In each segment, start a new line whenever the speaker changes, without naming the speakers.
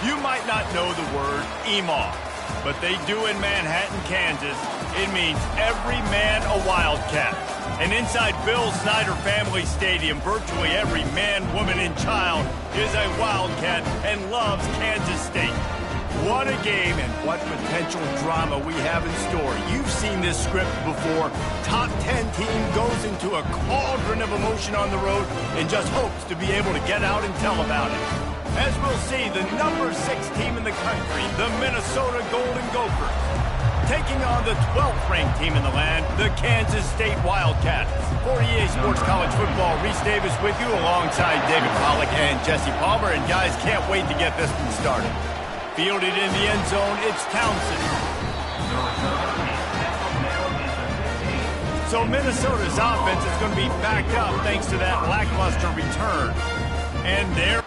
You might not know the word Ncaa, but they do in Manhattan, Kansas. It means every man a Wildcat. And inside Bill Snyder Family Stadium, virtually every man, woman, and child is a Wildcat and loves Kansas State. What a game and what potential drama we have in store. You've seen this script before. Top 10 team goes into a cauldron of emotion on the road and just hopes to be able to get out and tell about it. As we'll see, the number 6 team in the country, the Minnesota Golden Gophers, taking on the 12th ranked team in the land, the Kansas State Wildcats. For EA Sports College Football, Reese Davis with you alongside David Pollack and Jesse Palmer. And guys, can't wait to get this one started. Fielded in the end zone, it's Townsend. So Minnesota's offense is going to be backed up thanks to that lackluster return. And there.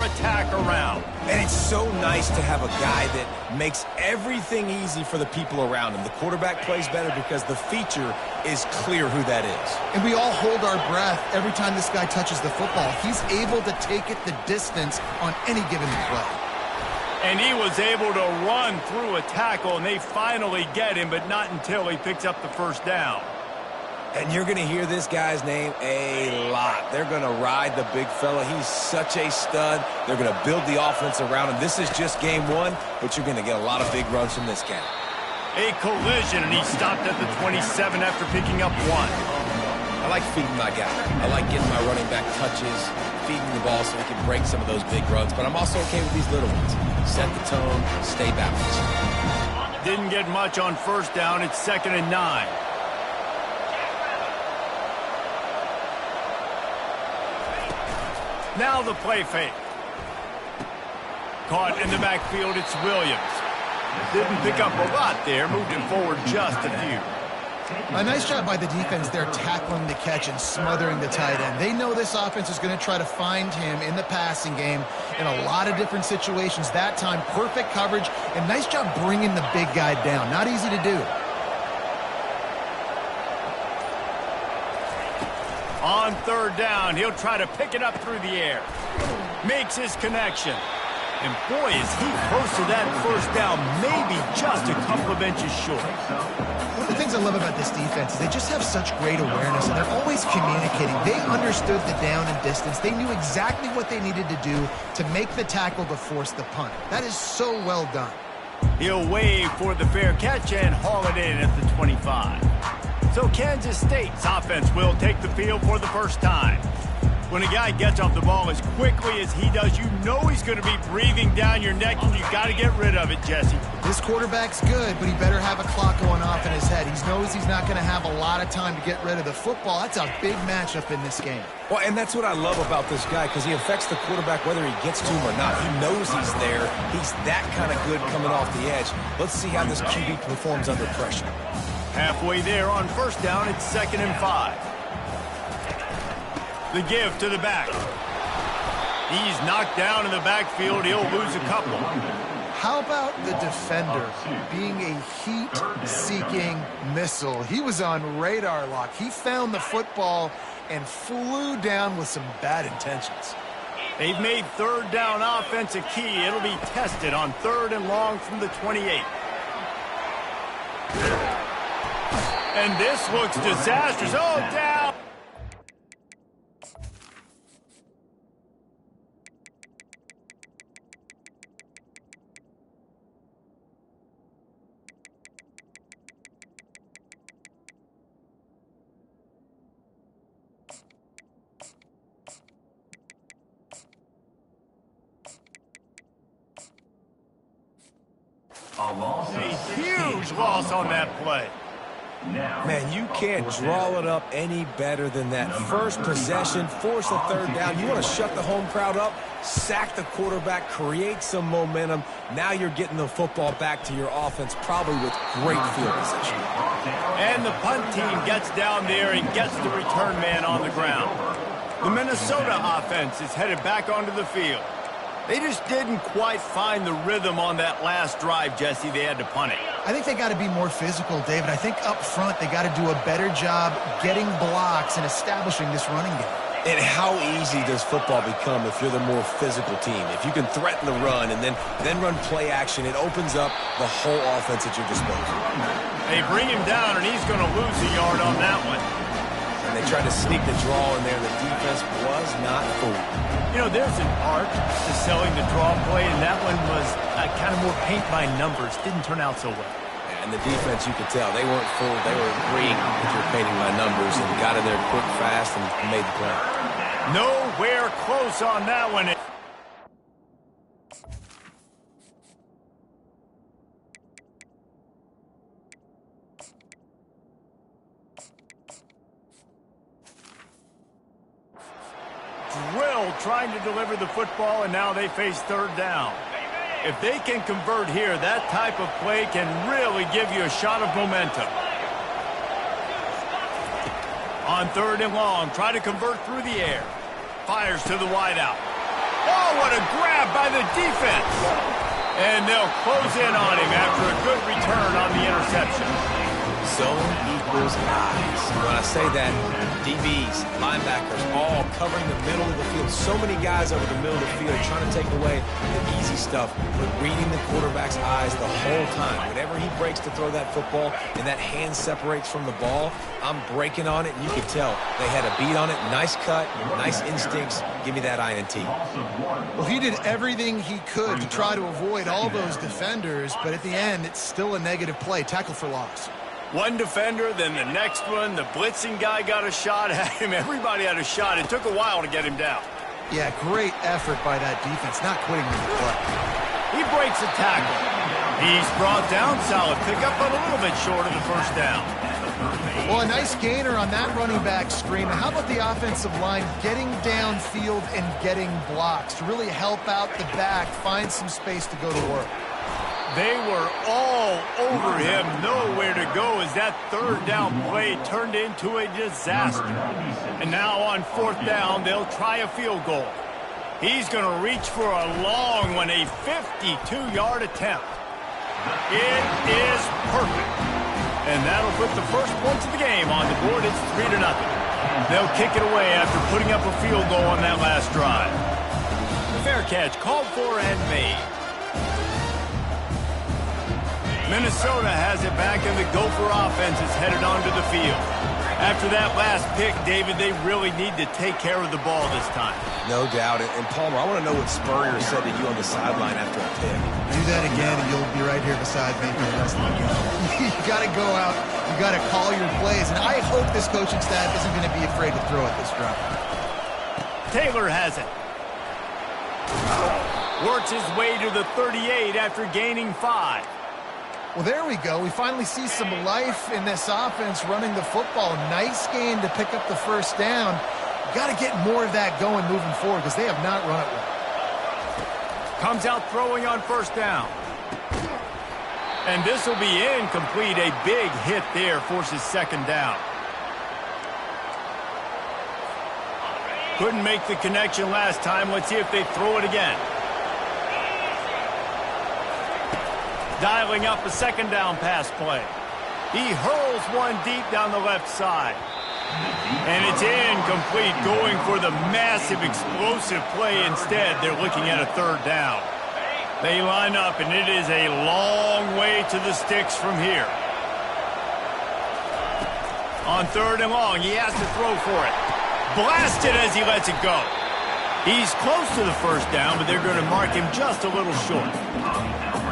Attack around.
And it's so nice to have a guy that makes everything easy for the people around him. The quarterback plays better because the feature is clear who that is.
And we all hold our breath every time this guy touches the football. He's able to take it the distance on any given play.
And he was able to run through a tackle, and they finally get him, but not until he picks up the first down.
And you're going to hear this guy's name a lot. They're going to ride the big fella. He's such a stud. They're going to build the offense around him. This is just game 1, but you're going to get a lot of big runs from this guy.
A collision, and he stopped at the 27 after picking up 1.
I like feeding my guy. I like getting my running back touches, feeding the ball so he can break some of those big runs. But I'm also okay with these little ones. Set the tone, stay balanced.
Didn't get much on first down. It's 2nd and 9. Now the play fake. Caught in the backfield, it's Williams. Didn't pick up a lot there, moved him forward just a few.
A nice job by the defense there, tackling the catch and smothering the tight end. They know this offense is going to try to find him in the passing game in a lot of different situations. That time, perfect coverage, and nice job bringing the big guy down. Not easy to do.
On 3rd down, he'll try to pick it up through the air. Makes his connection. And boy, is he close to that first down, maybe just a couple of inches short.
One of the things I love about this defense is they just have such great awareness, and they're always communicating. They understood the down and distance. They knew exactly what they needed to do to make the tackle to force the punt. That is so well done.
He'll wave for the fair catch and haul it in at the 25. So Kansas State's offense will take the field for the first time. When a guy gets off the ball as quickly as he does, you know he's going to be breathing down your neck, and you got to get rid of it, Jesse.
This quarterback's good, but he better have a clock going off in his head. He knows he's not going to have a lot of time to get rid of the football. That's a big matchup in this game.
Well, and that's what I love about this guy, because he affects the quarterback whether he gets to him or not. He knows he's there. He's that kind of good coming off the edge. Let's see how this QB performs under pressure.
Halfway there on first down, it's 2nd and 5. The give to the back. He's knocked down in the backfield. He'll lose a couple.
How about the defender being a heat-seeking missile? He was on radar lock. He found the football and flew down with some bad intentions.
They've made 3rd down offense a key. It'll be tested on 3rd and long from the 28. And this looks disastrous. Oh, down. A huge loss on that play.
Man, you can't draw it up any better than that. First possession, force a third down. You want to shut the home crowd up, sack the quarterback, create some momentum. Now you're getting the football back to your offense, probably with great field position.
And the punt team gets down there and gets the return man on the ground. The Minnesota offense is headed back onto the field. They just didn't quite find the rhythm on that last drive, Jesse. They had to punt it.
I think they got to be more physical, David. I think up front they got to do a better job getting blocks and establishing this running game.
And how easy does football become if you're the more physical team? If you can threaten the run and then run play action, it opens up the whole offense at your disposal.
They bring him down, and he's going to lose a yard on that one.
And they tried to sneak the draw in there. The defense was not fooled.
You know, there's an art to selling the draw play, and that one was kind of more paint by numbers. Didn't turn out so well.
And the defense, you could tell, they weren't fooled. They were agreeing that you're painting by numbers and got in there quick, fast, and made the play.
Nowhere close on that one. Drill trying to deliver the football, and now they face third down. If they can convert here, that type of play can really give you a shot of momentum. On third and long, try to convert through the air. Fires to the wideout. Oh, what a grab by the defense. And they'll close in on him after a good return on the interception.
Zone equals eyes. When I say that, DBs, linebackers, all covering the middle of the field. So many guys over the middle of the field trying to take away the easy stuff, but reading the quarterback's eyes the whole time. Whenever he breaks to throw that football and that hand separates from the ball, I'm breaking on it, and you can tell they had a beat on it. Nice cut, nice instincts. Give me that INT.
Well, he did everything he could to try to avoid all those defenders, but at the end, it's still a negative play. Tackle for loss.
One defender, then the next one. The blitzing guy got a shot at him. Everybody had a shot. It took a while to get him down.
Yeah, great effort by that defense, not quitting the play.
He breaks a tackle. He's brought down. Solid pickup, but a little bit short of the first down.
Well, a nice gainer on that running back screen. How about the offensive line getting downfield and getting blocks to really help out the back, find some space to go to work?
They were all over him, nowhere to go as that third down play turned into a disaster. And now on fourth down, they'll try a field goal. He's going to reach for a long one, a 52-yard attempt. It is perfect. And that'll put the first points of the game on the board. It's 3-0. They'll kick it away after putting up a field goal on that last drive. Fair catch called for and made. Minnesota has it back, and the Gopher offense is headed onto the field. After that last pick, David, they really need to take care of the ball this time.
No doubt. And Palmer, I want to know what Spurrier said to you on the sideline after a pick.
Do that again, and you'll be right here beside me for the rest of the game. You got to go out. You got to call your plays. And I hope this coaching staff isn't going to be afraid to throw at this drive.
Taylor has it. Works his way to the 38 after gaining 5.
Well, there we go. We finally see some life in this offense running the football. Nice game to pick up the first down. Got to get more of that going moving forward because they have not run it well.
Comes out throwing on first down. And this will be incomplete. A big hit there forces second down. Couldn't make the connection last time. Let's see if they throw it again. Dialing up a second down pass play. He hurls one deep down the left side. And it's incomplete, going for the massive explosive play instead. They're looking at a third down. They line up, and it is a long way to the sticks from here. On third and long, he has to throw for it. Blasted as he lets it go. He's close to the first down, but they're going to mark him just a little short.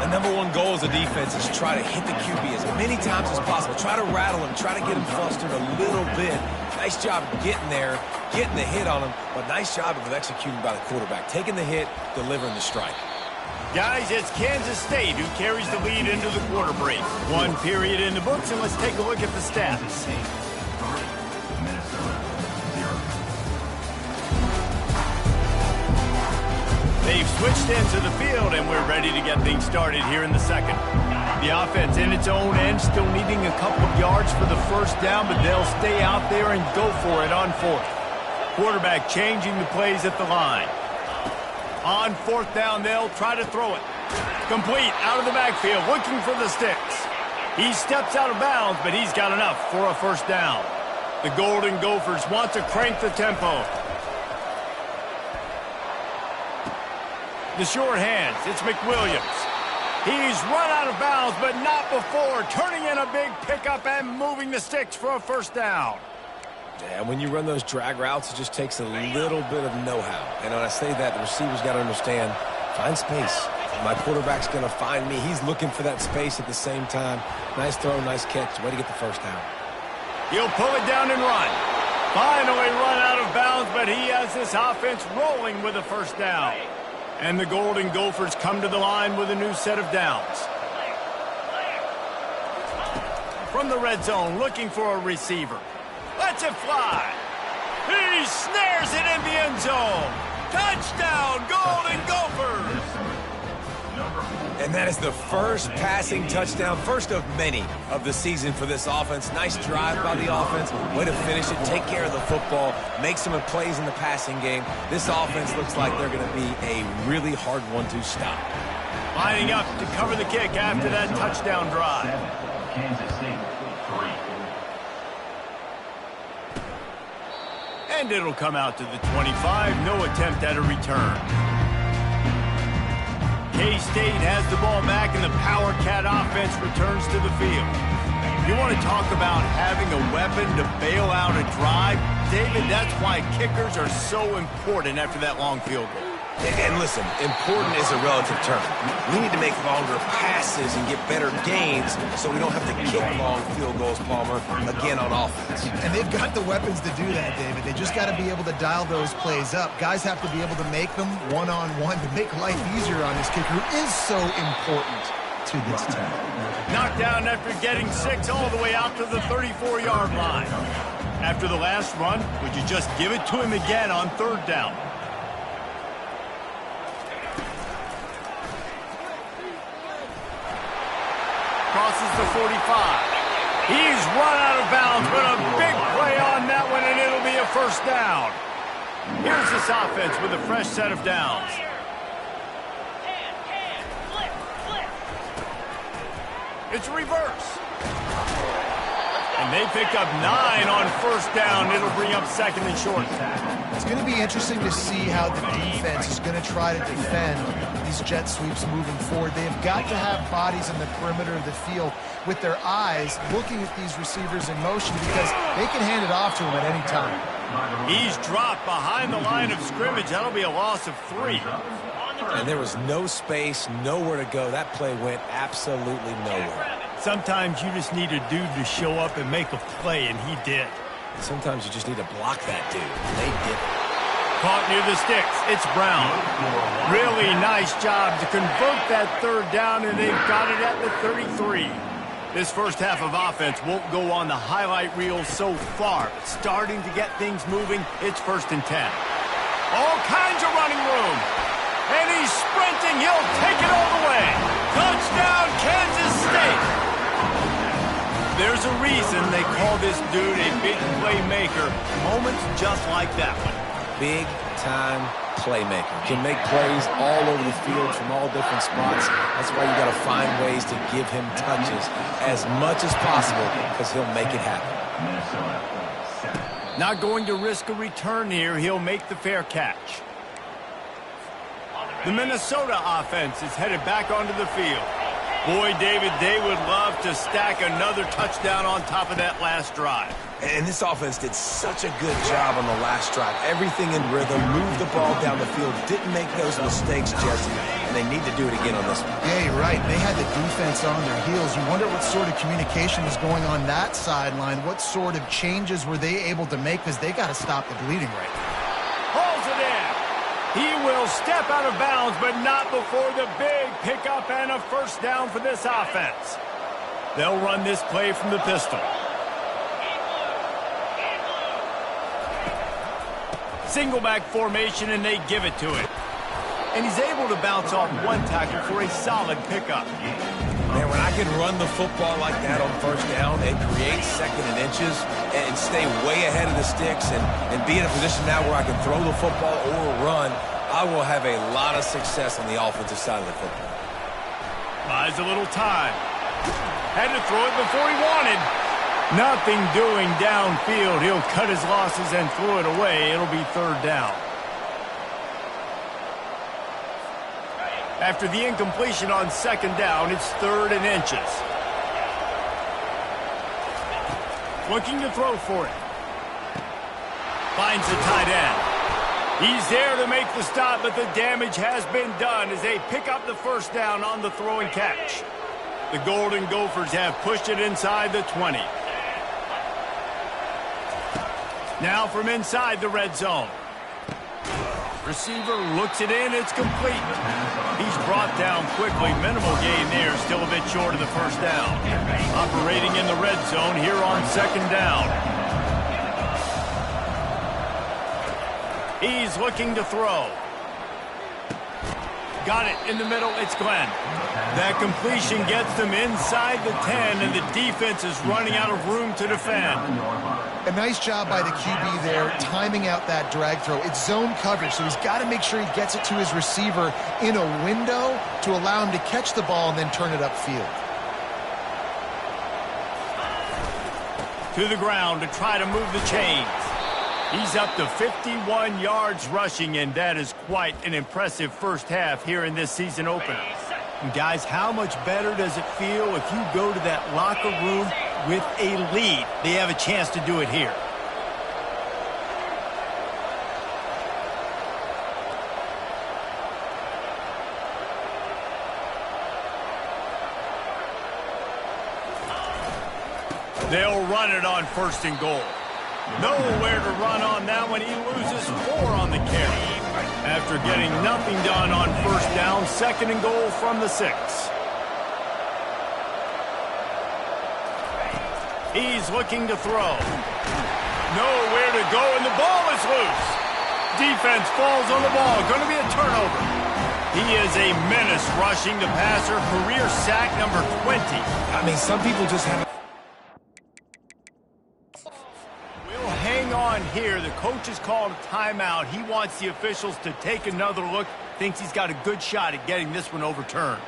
The number one goal as a defense is try to hit the QB as many times as possible. Try to rattle him. Try to get him flustered a little bit. Nice job getting there, getting the hit on him, but nice job of executing by the quarterback. Taking the hit, delivering the strike.
Guys, it's Kansas State who carries the lead into the quarter break. One period in the books, and let's take a look at the stats. They've switched into the field, and we're ready to get things started here in the second. The offense in its own end, still needing a couple of yards for the first down, but they'll stay out there and go for it on fourth. Quarterback changing the plays at the line. On fourth down, they'll try to throw it. Complete out of the backfield, looking for the sticks. He steps out of bounds, but he's got enough for a first down. The Golden Gophers want to crank the tempo. The short hands, it's McWilliams. He's run out of bounds, but not before turning in a big pickup and moving the sticks for a first down.
Yeah, when you run those drag routes, it just takes a little bit of know-how. And when I say that, the receiver's got to understand, find space. My quarterback's going to find me. He's looking for that space at the same time. Nice throw, nice catch. Way to get the first down.
He'll pull it down and run. Finally run out of bounds, but he has this offense rolling with a first down. And the Golden Gophers come to the line with a new set of downs. From the red zone, looking for a receiver. Lets it fly. He snares it in the end zone. Touchdown, Golden Gophers!
And that is the first passing touchdown, first of many of the season for this offense. Nice drive by the offense. Way to finish it, take care of the football, make some plays in the passing game. This offense looks like they're going to be a really hard one to stop.
Lining up to cover the kick after that touchdown drive.
Kansas State, 3.
And it'll come out to the 25. No attempt at a return. K-State has the ball back, and the Power Cat offense returns to the field. You want to talk about having a weapon to bail out a drive? David, that's why kickers are so important after that long field goal.
And listen, important is a relative term. We need to make longer passes and get better gains so we don't have to kick long field goals, Palmer, again on offense.
And they've got the weapons to do that, David. They just got to be able to dial those plays up. Guys have to be able to make them one-on-one to make life easier on this kicker, who is so important to this team.
Knocked down after getting 6 all the way out to the 34-yard line. After the last run, would you just give it to him again on third down? Crosses the 45. He's run out of bounds, but a big play on that one, and it'll be a first down. Here's this offense with a fresh set of downs. It's reverse. And they pick up 9 on first down. It'll bring up second and short.
It's going to be interesting to see how the defense is going to try to defend these jet sweeps moving forward. They've got to have bodies in the perimeter of the field with their eyes looking at these receivers in motion, because they can hand it off to them at any time.
He's dropped behind the line of scrimmage. That'll be a loss of 3.
And there was no space, nowhere to go. That play went absolutely nowhere.
Sometimes you just need a dude to show up and make a play, and he did.
Sometimes you just need to block that dude. They did.
Caught near the sticks. It's Brown. Really nice job to convert that third down, and they've got it at the 33. This first half of offense won't go on the highlight reel so far, but starting to get things moving. It's 1st and 10. All kinds of running room. And he's sprinting. He'll take it all the way. Touchdown, Kansas State. There's a reason they call this dude a big playmaker. Moments just like that one.
Big-time playmaker. Can make plays all over the field from all different spots. That's why you got to find ways to give him touches as much as possible, because he'll make it happen.
Not going to risk a return here. He'll make the fair catch. The Minnesota offense is headed back onto the field. Boy, David, they would love to stack another touchdown on top of that last drive.
And this offense did such a good job on the last drive. Everything in rhythm, moved the ball down the field, didn't make those mistakes, Jesse, and they need to do it again on this one.
Yeah, you're right. They had the defense on their heels. You wonder what sort of communication was going on that sideline. What sort of changes were they able to make, because they got to stop the bleeding right now.
Pulls it in. He will step out of bounds, but not before the big pickup and a first down for this offense. They'll run this play from the pistol. Single back formation, and they give it to him. And he's able to bounce off one tackle for a solid pickup.
Man, when I can run the football like that on first down and create second and inches and stay way ahead of the sticks and be in a position now where I can throw the football or run, I will have a lot of success on the offensive side of the football.
Buys a little time. Had to throw it before he wanted. Nothing doing downfield. He'll cut his losses and throw it away. It'll be third down. After the incompletion on second down, it's 3rd and inches. Looking to throw for it. Finds the tight end. He's there to make the stop, but the damage has been done as they pick up the first down on the throw and catch. The Golden Gophers have pushed it inside the 20. Now from inside the red zone. Receiver looks it in. It's complete. He's brought down quickly. Minimal gain there. Still a bit short of the first down. Operating in the red zone here on second down. He's looking to throw. Got it in the middle. It's Glenn. That completion gets them inside the 10, and the defense is running out of room to defend.
A nice job by the QB there, timing out that drag throw. It's zone coverage, so he's got to make sure he gets it to his receiver in a window to allow him to catch the ball and then turn it upfield.
To the ground to try to move the chains. He's up to 51 yards rushing, and that is quite an impressive first half here in this season opener. And guys, how much better does it feel if you go to that locker room with a lead? They have a chance to do it here. They'll run it on 1st and goal. Nowhere to run on that one. He loses 4 on the carry. After getting nothing done on first down, 2nd and goal from the 6. He's looking to throw. Nowhere to go, and the ball is loose. Defense falls on the ball. Going to be a turnover. He is a menace rushing the passer. Career sack number 20.
I mean, some people just haven't.
Hang on here. The coach has called a timeout. He wants the officials to take another look. Thinks he's got a good shot at getting this one overturned.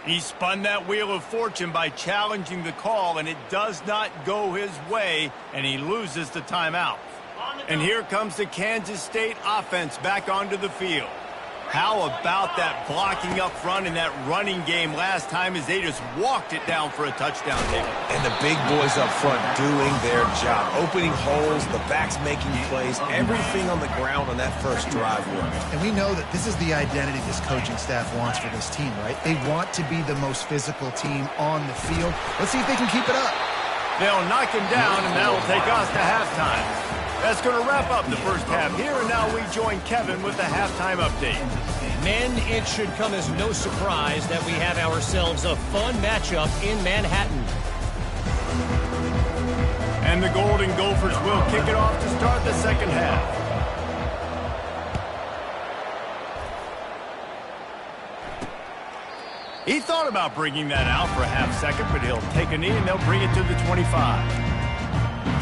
He spun that wheel of fortune by challenging the call, and it does not go his way, and he loses the timeout. And here comes the Kansas State offense back onto the field. How about that blocking up front in that running game last time as they just walked it down for a touchdown, David?
And the big boys up front doing their job. Opening holes, the backs making plays, everything on the ground on that first drive worked.
And we know that this is the identity this coaching staff wants for this team, right? They want to be the most physical team on the field. Let's see if they can keep it up.
They'll knock him down, and that'll take us to halftime. That's going to wrap up the first half here, and now we join Kevin with the halftime update.
Men, it should come as no surprise that we have ourselves a fun matchup in Manhattan.
And the Golden Gophers will kick it off to start the second half. He thought about bringing that out for a half second, but he'll take a knee and they'll bring it to the 25.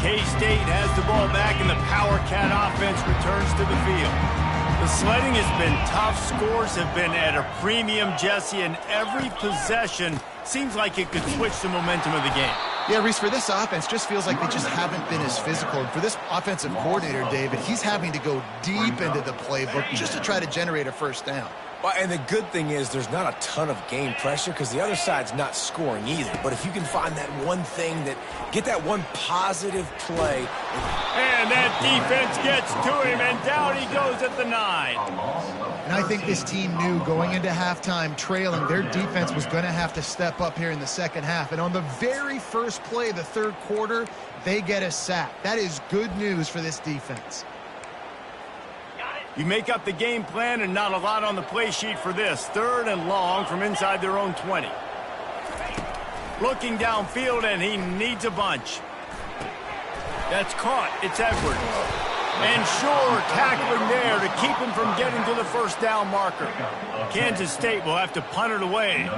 K-State has the ball back, and the Power Cat offense returns to the field. The sledding has been tough. Scores have been at a premium, Jesse, and every possession seems like it could switch the momentum of the game.
Yeah, Reese, for this offense, just feels like they just haven't been as physical. And for this offensive coordinator, David, he's having to go deep into the playbook just to try to generate a first down.
Well, and the good thing is there's not a ton of game pressure because the other side's not scoring either. But if you can find that one thing get that one positive play.
And that defense gets to him, and down he goes at the 9.
And I think this team knew going into halftime trailing, their defense was going to have to step up here in the second half. And on the very first play of the third quarter, they get a sack. That is good news for this defense.
You make up the game plan and not a lot on the play sheet for this. 3rd and long from inside their own 20. Looking downfield, and he needs a bunch. That's caught. It's Edwards. And sure, tackling there to keep him from getting to the first down marker. Kansas State will have to punt it away.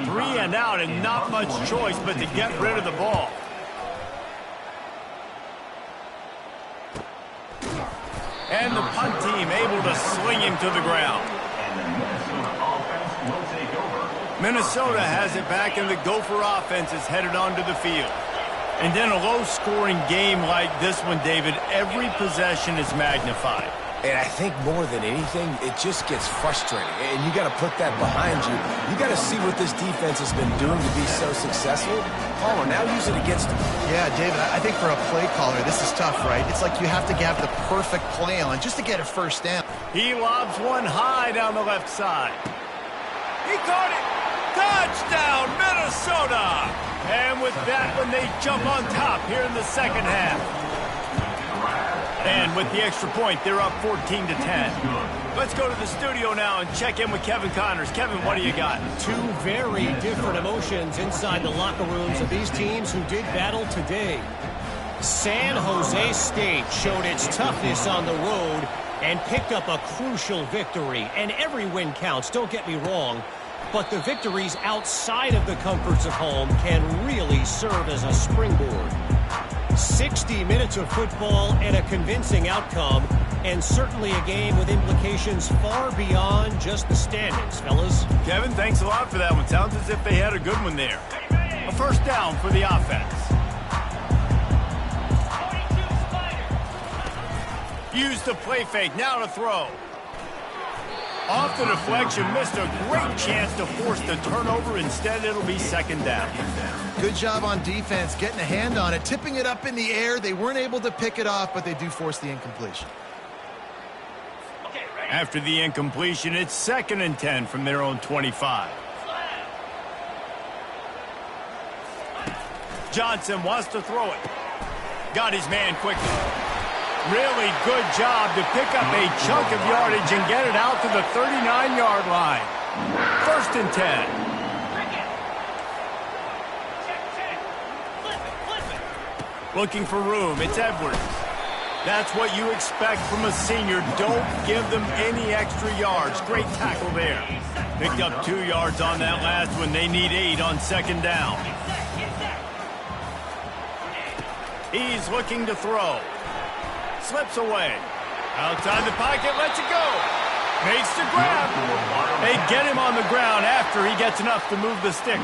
3 and out, and not much choice but to get rid of the ball. And the punt team able to sling him to the ground. Minnesota has it back, and the Gopher offense is headed onto the field. And in a low-scoring game like this one, David, every possession is magnified.
And I think more than anything, it just gets frustrating. And you got to put that behind you. You got to see what this defense has been doing to be so successful. Palmer, now use it against them.
Yeah, David, I think for a play caller, this is tough, right? It's like you have to have the perfect play on just to get a first down.
He lobs one high down the left side. He caught it. Touchdown, Minnesota! And with that one, they jump on top here in the second half. And with the extra point, they're up 14-10. Let's go to the studio now and check in with Kevin Connors. Kevin, what do you got?
2 very different emotions inside the locker rooms of these teams who did battle today. San Jose State showed its toughness on the road and picked up a crucial victory. And every win counts, don't get me wrong. But the victories outside of the comforts of home can really serve as a springboard. 60 minutes of football and a convincing outcome, and certainly a game with implications far beyond just the standings, fellas.
Kevin, thanks a lot for that one. Sounds as if they had a good one there. A first down for the offense. Use the play fake, now to throw. Off the deflection, missed a great chance to force the turnover. Instead, it'll be second down.
Good job on defense, getting a hand on it, tipping it up in the air. They weren't able to pick it off, but they do force the incompletion.
After the incompletion, it's 2nd and 10 from their own 25. Johnson wants to throw it. Got his man quickly. Really good job to pick up a chunk of yardage and get it out to the 39-yard line. 1st and 10. Looking for room. It's Edwards. That's what you expect from a senior. Don't give them any extra yards. Great tackle there. Picked up 2 yards on that last one. They need 8 on second down. He's looking to throw. Slips away. Outside the pocket, lets it go. Makes the grab. They get him on the ground after he gets enough to move the sticks.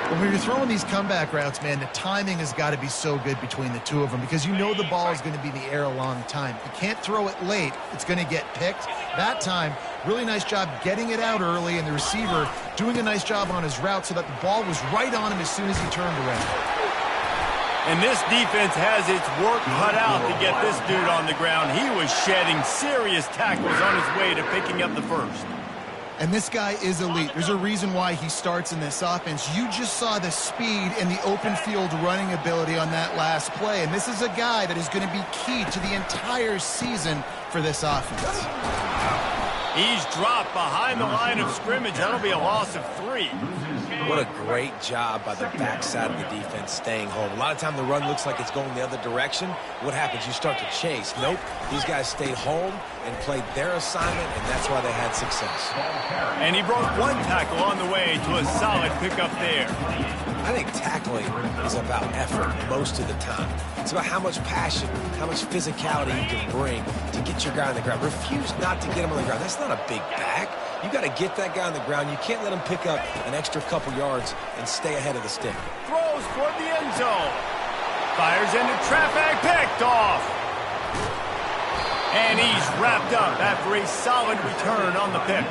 When you're throwing these comeback routes, man, the timing has got to be so good between the two of them because you know the ball is going to be in the air a long time. You can't throw it late. It's going to get picked. That time, really nice job getting it out early, and the receiver doing a nice job on his route so that the ball was right on him as soon as he turned around.
And this defense has its work cut out to get this dude on the ground. He was shedding serious tackles on his way to picking up the first.
And this guy is elite. There's a reason why he starts in this offense. You just saw the speed and the open field running ability on that last play. And this is a guy that is going to be key to the entire season for this offense.
He's dropped behind the line of scrimmage. That'll be a loss of 3.
What a great job by the backside of the defense staying home. A lot of time the run looks like it's going the other direction. What happens? You start to chase. Nope. These guys stayed home and played their assignment, and that's why they had success.
And he broke 1 tackle on the way to a solid pickup there.
I think tackling is about effort most of the time. It's about how much passion, how much physicality you can bring to get your guy on the ground. Refuse not to get him on the ground. That's not a big back. You got to get that guy on the ground. You can't let him pick up an extra couple yards and stay ahead of the stick.
Throws toward the end zone. Fires into traffic. Picked off. And he's wrapped up after a solid return on the pick.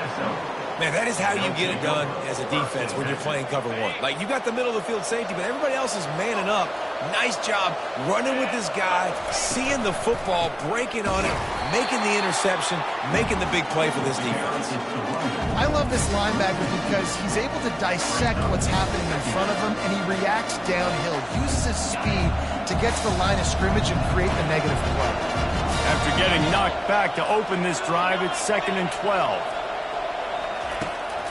Man, that is how you get it done as a defense when you're playing cover one. Like, you got the middle of the field safety, but everybody else is manning up. Nice job running with this guy, seeing the football, breaking on it, making the interception, making the big play for this defense.
I love this linebacker because he's able to dissect what's happening in front of him, and he reacts downhill, uses his speed to get to the line of scrimmage and create the negative play.
After getting knocked back to open this drive, it's 2nd and 12.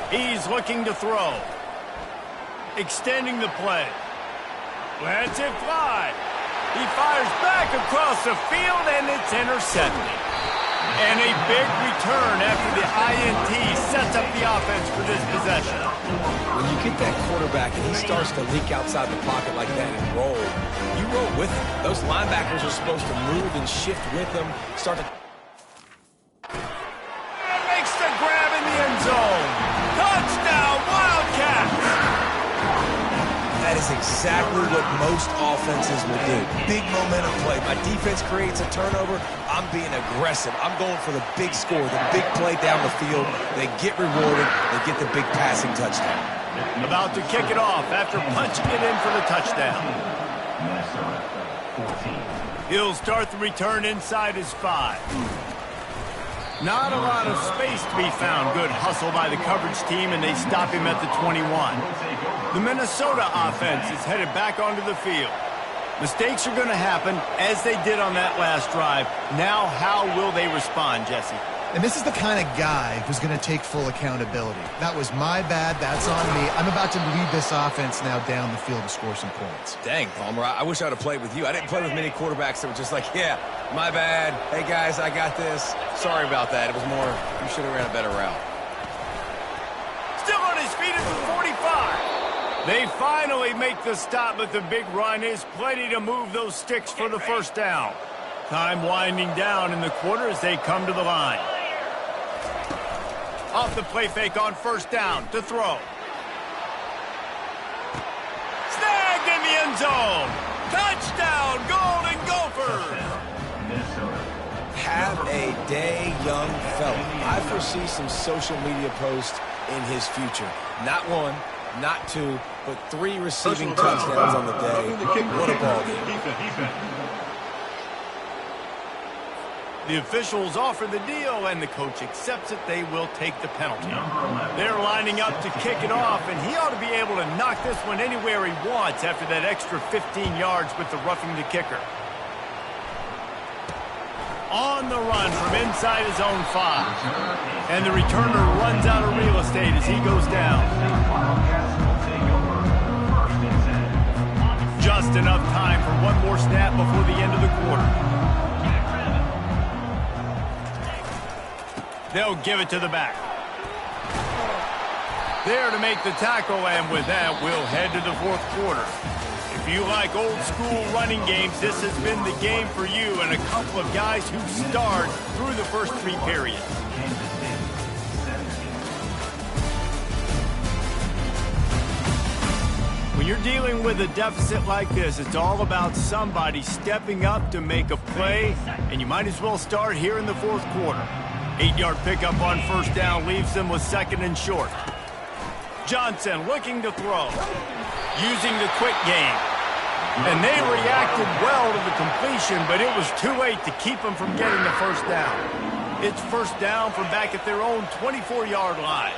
He's looking to throw. Extending the play. Lets it fly. He fires back across the field, and it's intercepted. And a big return after the INT sets up the offense for this possession.
When you get that quarterback and he starts to leak outside the pocket like that and roll, you roll with him. Those linebackers are supposed to move and shift with them, start to...
Makes the grab in the end zone. Touchdown, Wildcats!
That is exactly what most offenses will do. Big momentum play. My defense creates a turnover. I'm being aggressive. I'm going for the big score, the big play down the field. They get rewarded. They get the big passing touchdown.
About to kick it off after punching it in for the touchdown. He'll start the return inside his 5. Not a lot of space to be found. Good hustle by the coverage team, and they stop him at the 21. The Minnesota offense is headed back onto the field. Mistakes are going to happen, as they did on that last drive. Now, how will they respond, Jesse?
And this is the kind of guy who's going to take full accountability. That was my bad. That's on me. I'm about to lead this offense now down the field to score some points.
Dang, Palmer, I wish I would have played with you. I didn't play with many quarterbacks that were just like, yeah, my bad. Hey, guys, I got this. Sorry about that. It was more, you should have ran a better route.
Still on his feet at the 45. They finally make the stop, but the big run is plenty to move those sticks for the first down. Time winding down in the quarter as they come to the line. Off the play fake on first down to throw. Snagged in the end zone. Touchdown, Golden Gophers.
Have a day, young fella. I foresee some social media posts in his future. Not one, not two, but 3 receiving touchdowns on the day. What a ball game.
The officials offer the deal, and the coach accepts it. They will take the penalty. They're lining up to kick it off, and he ought to be able to knock this one anywhere he wants after that extra 15 yards with the roughing the kicker. On the run from inside his own 5. And the returner runs out of real estate as he goes down. Just enough time for one more snap before the end of the quarter. They'll give it to the back. There to make the tackle, and with that, we'll head to the 4th quarter. If you like old-school running games, this has been the game for you and a couple of guys who starred through the first 3 periods. When you're dealing with a deficit like this, it's all about somebody stepping up to make a play, and you might as well start here in the 4th quarter. 8-yard pickup on first down leaves them with 2nd and short. Johnson looking to throw, using the quick game. And they reacted well to the completion, but it was too late to keep them from getting the first down. It's first down from back at their own 24-yard line.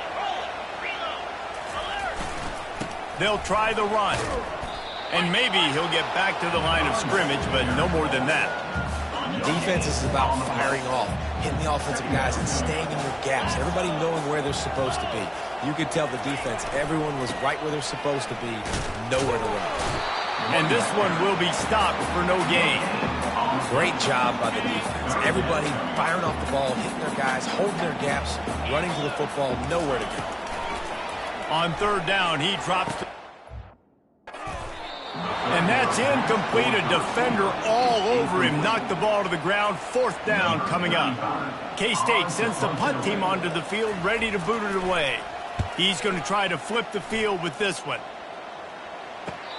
They'll try the run. And maybe he'll get back to the line of scrimmage, but no more than that.
Defense is about firing off, hitting the offensive guys and staying in your gaps. Everybody knowing where they're supposed to be. You could tell the defense, everyone was right where they're supposed to be, nowhere to run.
And this one will be stopped for no gain.
Great job by the defense. Everybody firing off the ball, hitting their guys, holding their gaps, running to the football, nowhere to go.
On third down, he drops the... And that's incomplete. A defender all over him. Knocked the ball to the ground. 4th down coming up. K-State sends the punt team onto the field, ready to boot it away. He's going to try to flip the field with this one.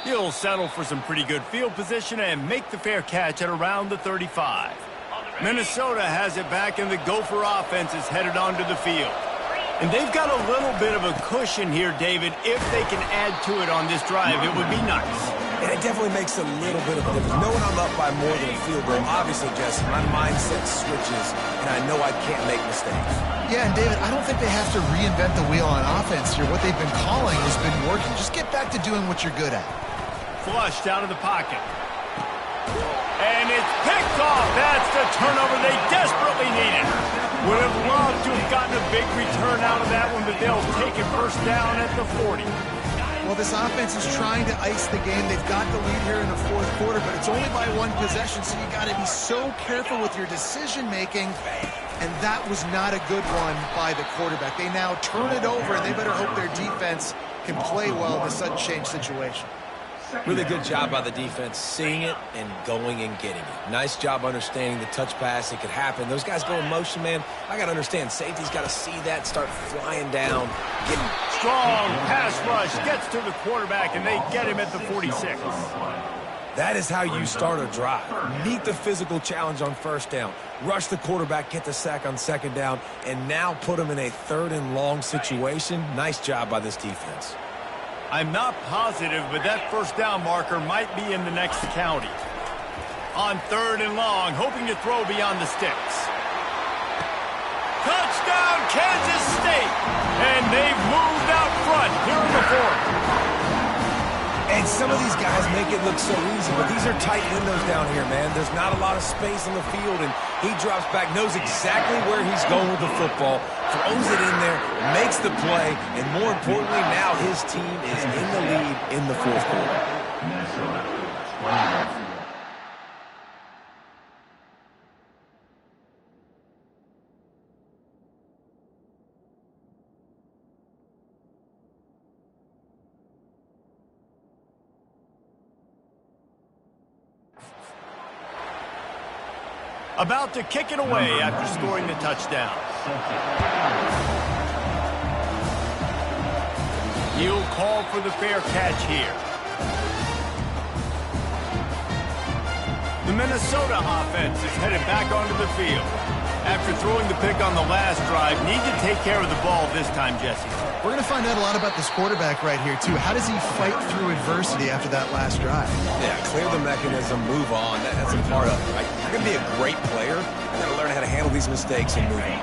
He'll settle for some pretty good field position and make the fair catch at around the 35. Minnesota has it back, and the Gopher offense is headed onto the field. And they've got a little bit of a cushion here, David. If they can add to it on this drive, it would be nice.
And it definitely makes a little bit of a difference. Knowing I'm up by more than a field goal, obviously, Jesse, my mindset switches, and I know I can't make mistakes.
Yeah, and David, I don't think they have to reinvent the wheel on offense here. What they've been calling has been working. Just get back to doing what you're good at.
Flushed out of the pocket. And it's picked off. That's the turnover they desperately needed. Would have loved to have gotten a big return out of that one, but they'll take it first down at the 40.
Well, this offense is trying to ice the game. They've got the lead here in the fourth quarter, but it's only by one possession, so you got to be so careful with your decision-making, and that was not a good one by the quarterback. They now turn it over, and they better hope their defense can play well in a sudden change situation.
Really good job by the defense seeing it and going and getting it. Nice job understanding the touch pass. It could happen. Those guys go in motion, man. I got to understand. Safety's got to see that, start flying down. Getting
strong pass rush gets to the quarterback, and they get him at the 46.
That is how you start a drive. Meet the physical challenge on first down. Rush the quarterback, get the sack on second down, and now put him in a third and long situation. Nice job by this defense.
I'm not positive, but that first down marker might be in the next county. On third and long, hoping to throw beyond the sticks. Touchdown, Kansas State! And they've moved out front here in the fourth.
And some of these guys make it look so easy, but these are tight windows down here, man. There's not a lot of space on the field, and he drops back, knows exactly where he's going with the football, throws it in there, makes the play, and more importantly, now his team is in the lead in the fourth quarter.
About to kick it away after scoring the touchdown. He'll call for the fair catch here. The Minnesota offense is headed back onto the field. After throwing the pick on the last drive, need to take care of the ball this time, Jesse.
We're going to find out a lot about this quarterback right here, too. How does he fight through adversity after that last drive?
Yeah, clear the mechanism, move on. That's a part of it, right? You're going to be a great player. You're going to learn how to handle these mistakes and move on.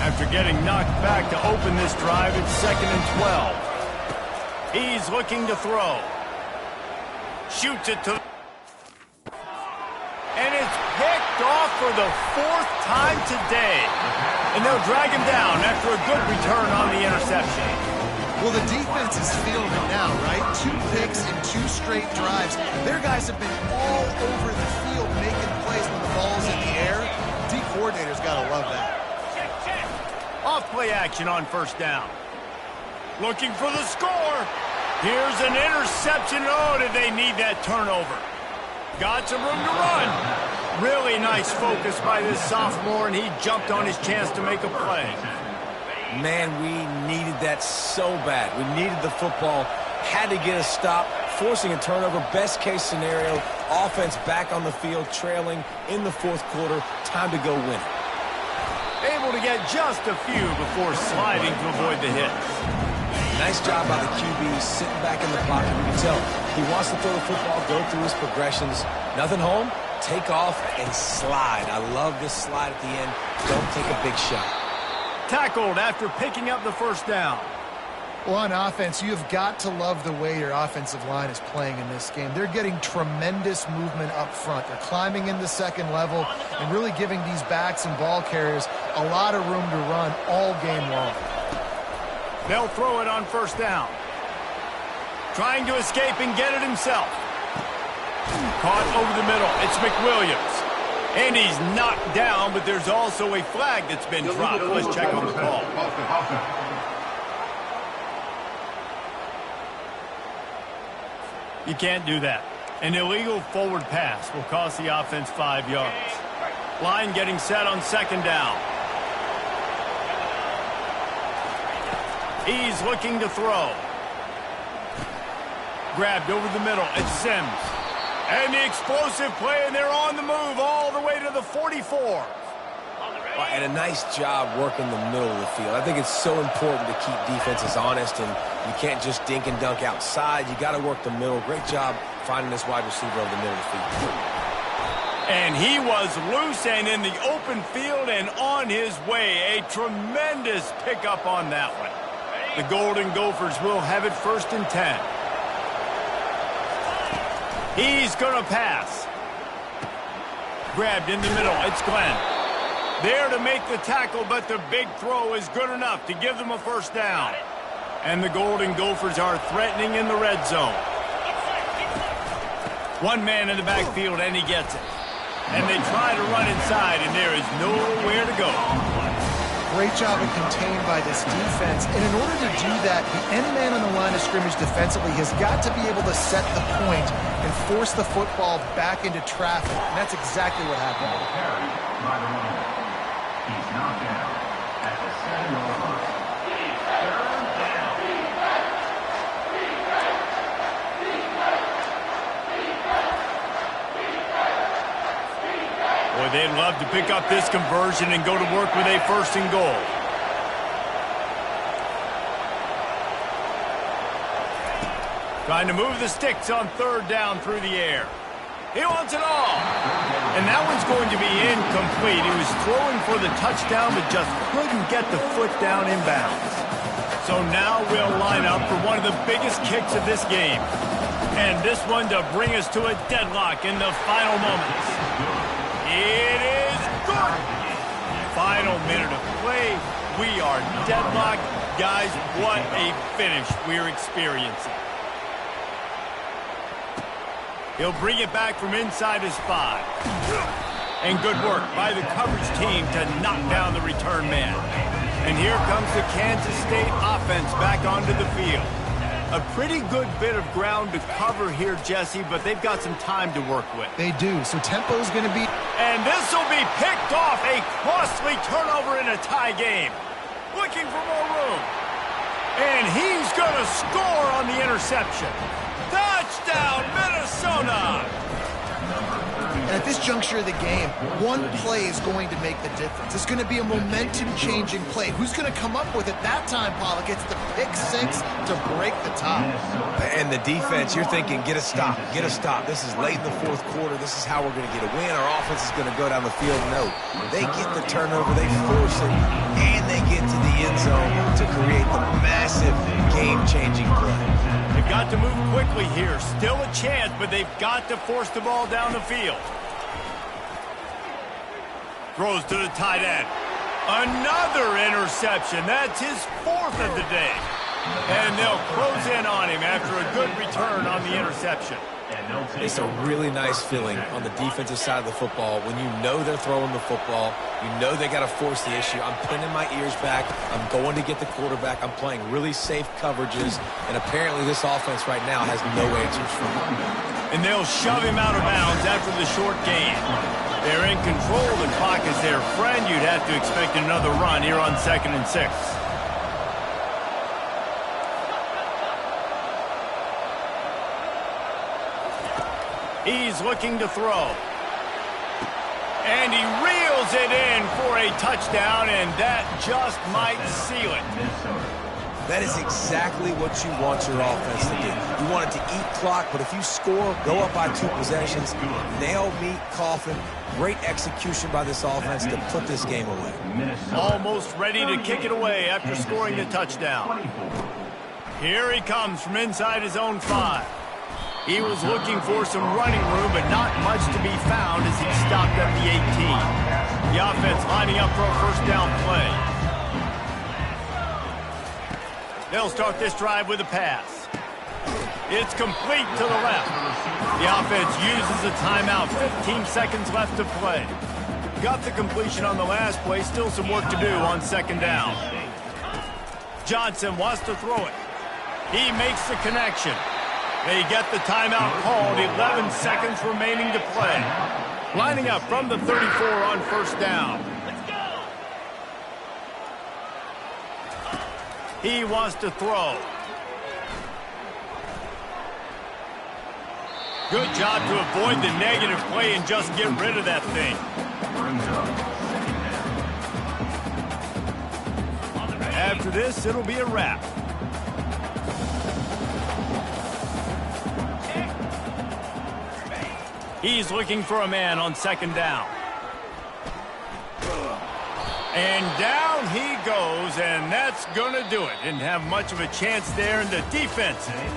After getting knocked back to open this drive, it's 2nd and 12. He's looking to throw. Shoots it to... And it's picked off for the 4th time today. And they'll drag him down after a good return on the interception.
Well, the defense is feeling it now, right? 2 picks in 2 straight drives. Their guys have been all over the field making plays when the ball's in the air. D coordinator's got to love that.
Off play action on first down. Looking for the score. Here's an interception. Oh, did they need that turnover? Got some room to run. Really nice focus by this sophomore, and he jumped on his chance to make a play.
Man, we needed that so bad. We needed the football, had to get a stop, forcing a turnover. Best case scenario, offense back on the field, trailing in the fourth quarter. Time to go win it.
Able to get just a few before sliding to avoid the hits.
Nice job by the QB, sitting back in the pocket. You can tell he wants to throw the football, go through his progressions. Nothing home, take off and slide. I love this slide at the end. Don't take a big shot.
Tackled after picking up the first down.
Well, on offense, you've got to love the way your offensive line is playing in this game. They're getting tremendous movement up front. They're climbing in the second level and really giving these backs and ball carriers a lot of room to run all game long.
They'll throw it on first down. Trying to escape and get it himself. Caught over the middle. It's McWilliams. And he's knocked down, but there's also a flag that's been dropped. Let's check on the call. You can't do that. An illegal forward pass will cost the offense 5 yards. Line getting set on second down. He's looking to throw. Grabbed over the middle. It's Sims. And the explosive play, and they're on the move all the way to the 44.
And a nice job working the middle of the field. I think it's so important to keep defenses honest, and you can't just dink and dunk outside. You got to work the middle. Great job finding this wide receiver over the middle of the field.
And he was loose and in the open field and on his way. A tremendous pickup on that one. The Golden Gophers will have it 1st and 10. He's going to pass. Grabbed in the middle. It's Glenn. There to make the tackle, but the big throw is good enough to give them a 1st down. And the Golden Gophers are threatening in the red zone. One man in the backfield, and he gets it. And they try to run inside, and there is nowhere to go.
Great job of contained by this defense. And in order to do that, the end man on the line of scrimmage defensively has got to be able to set the point and force the football back into traffic. And that's exactly what happened.
He's knocked down at the 7-yard line. 3rd down.
Boy, they'd love to pick up this conversion and go to work with a 1st and goal. Trying to move the sticks on 3rd down through the air. He wants it all. And that one's going to be incomplete. He was throwing for the touchdown, but just couldn't get the foot down in bounds. So now we'll line up for one of the biggest kicks of this game. And this one to bring us to a deadlock in the final moments. It is good. Final minute of play. We are deadlocked. Guys, what a finish we're experiencing. He'll bring it back from inside his 5. And good work by the coverage team to knock down the return man. And here comes the Kansas State offense back onto the field. A pretty good bit of ground to cover here, Jesse, but they've got some time to work with.
They do, so tempo's going to be...
And this will be picked off. A costly turnover in a tie game. Looking for more room. And he's going to score on the interception. Touchdown, Minnesota!
And at this juncture of the game, one play is going to make the difference. It's going to be a momentum-changing play. Who's going to come up with it that time, Pollock? It's the pick 6 to break the tie.
And the defense, you're thinking, get a stop, get a stop. This is late in the 4th quarter. This is how we're going to get a win. Our offense is going to go down the field. No, they get the turnover, they force it, and they get to the end zone to create the massive game-changing play.
They've got to move quickly here. Still a chance, but they've got to force the ball down the field. Throws to the tight end. Another interception. That's his 4th of the day. And they'll close in on him after a good return on the interception.
It's a really nice feeling on the defensive side of the football when you know they're throwing the football. You know they got to force the issue. I'm pinning my ears back. I'm going to get the quarterback. I'm playing really safe coverages. And apparently this offense right now has no answers for him.
And they'll shove him out of bounds after the short gain. They're in control. The clock is their friend. You'd have to expect another run here on 2nd and 6. He's looking to throw. And he reels it in for a touchdown, and that just might seal it.
That is exactly what you want your offense to do. You want it to eat clock, but if you score, go up by 2 possessions, nail, meet, coffin. Great execution by this offense to put this game away.
Almost ready to kick it away after scoring the touchdown. Here he comes from inside his own 5. He was looking for some running room, but not much to be found as he stopped at the 18. The offense lining up for a 1st down play. They'll start this drive with a pass. It's complete to the left. The offense uses a timeout. 15 seconds left to play. Got the completion on the last play. Still some work to do on 2nd down. Johnson wants to throw it. He makes the connection. They get the timeout called. 11 seconds remaining to play. Lining up from the 34 on 1st down. He wants to throw. Good job to avoid the negative play and just get rid of that thing. after this, it'll be a wrap. He's looking for a man on second down. And down he goes, and that's going to do it. Didn't have much of a chance there, and the defense puts